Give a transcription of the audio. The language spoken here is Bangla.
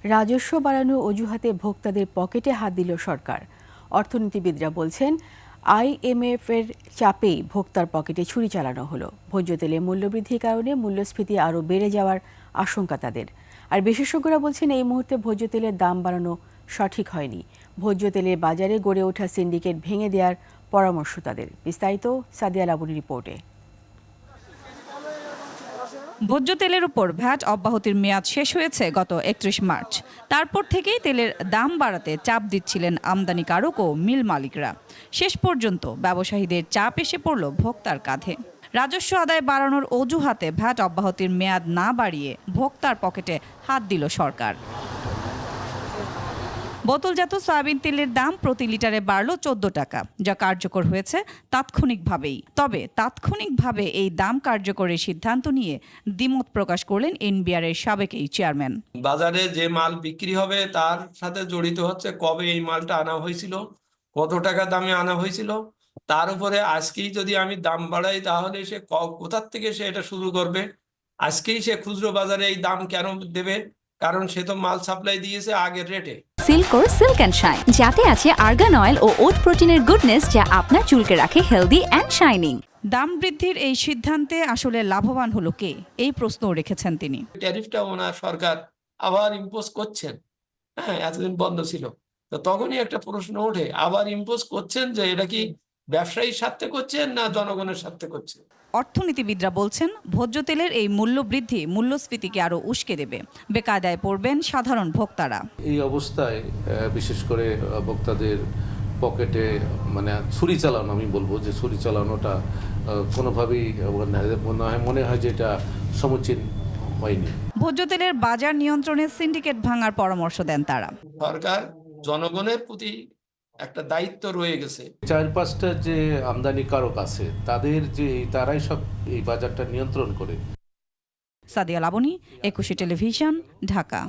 রাজস্ব বাড়ানোর অজুহাতে ভোক্তাদের পকেটে হাত দিল সরকার। অর্থনীতিবিদরা বলছেন, আইএমএফ এর চাপেই ভোক্তার পকেটে ছুরি চালানো হলো। ভোজ্য তেলের মূল্যবৃদ্ধির কারণে মূল্যস্ফীতি আরও বেড়ে যাওয়ার আশঙ্কা তাদের। আর বিশেষজ্ঞরা বলছেন, এই মুহূর্তে ভোজ্য তেলের দাম বাড়ানো সঠিক হয়নি। ভোজ্য তেলের বাজারে গড়ে ওঠা সিন্ডিকেট ভেঙে দেওয়ার পরামর্শ তাদের। বিস্তারিত সাদিয়া লাবনীর রিপোর্টে। ভোজ্য তেলের উপর ভ্যাট অব্যাহতির মেয়াদ শেষ হয়েছে গত ৩১ মার্চ। তারপর থেকেই তেলের দাম বাড়াতে চাপ দিচ্ছিলেন আমদানিকারক ও মিল মালিকরা। শেষ পর্যন্ত ব্যবসায়ীদের চাপ এসে পড়ল ভোক্তার কাঁধে। রাজস্ব আদায় বাড়ানোর অজুহাতে ভ্যাট অব্যাহতির মেয়াদ না বাড়িয়ে ভোক্তার পকেটে হাত দিল সরকার। বোতলজাত সয়াবিন তেলের দাম প্রতি লিটারে বাড়ল ১৪ টাকা, যা কার্যকর হয়েছে তাৎক্ষণিকভাবেই। তবে তাৎক্ষণিকভাবে এই দাম কার্যকরের সিদ্ধান্ত নিয়ে দ্বিমত প্রকাশ করলেন এনবিআর এর সাবেক এই চেয়ারম্যান। বাজারে যে মাল বিক্রি হবে তার সাথে জড়িত হচ্ছে কবে এই মালটা আনা হয়েছিল, কত টাকা দামে আনা হয়েছিল। তার উপরে আজকেই যদি আমি দাম বাড়াই তাহলে সে কোথার থেকে সে এটা শুরু করবে। আজকেই সে খুচরো বাজারে এই দাম কেন দেবে? কারণ সে তো মাল সাপ্লাই দিয়েছে আগের রেটে। সিল্কোর সিল্ক অ্যান্ড শাইন, যাতে আছে আর্গান অয়েল ও ওট প্রোটিনের গুডনেস, যা আপনার চুলকে রাখে হেলদি অ্যান্ড শাইনিং। দাম বৃদ্ধির এই সিদ্ধান্তে আসলে লাভবান হলো কে, এই প্রশ্নও রেখেছেন তিনি। ট্যারিফটা ওনার সরকার আবার ইম্পোজ করছেন। হ্যাঁ, এতদিন বন্ধ ছিল, তো তখনই একটা প্রশ্ন ওঠে, আবার ইম্পোজ করছেন যে এটা কি ব্যবসায়ীর স্বার্থে করছেন না জনগণের স্বার্থে করছেন। অর্থনীতিবিদরা বলছেন, ভোজ্য তেলের এই মূল্য বৃদ্ধি মূল্যস্ফীতিকে আরও উস্কে দেবে। বেকায়দায় পড়বেন সাধারণ ভোক্তারা। এই অবস্থায় বিশেষ করে ভোক্তাদের পকেটে ছুরি চালানো, আমি বলবো যে ছুরি চালানোটা কোনোভাবেই মনে হয় যে এটা সমীচীন হয়নি। ভোজ্য তেলের বাজার নিয়ন্ত্রণে সিন্ডিকেট ভাঙার পরামর্শ দেন তারা। সরকার জনগণের প্রতি একটা দায়িত্ব রয়ে গেছে। ৪-৫টা যে আমদানিকারক আছে তারাই সব এই বাজারটা নিয়ন্ত্রণ করে। সাদিয়া লাবনী, ২১ টেলিভিশন, ঢাকা।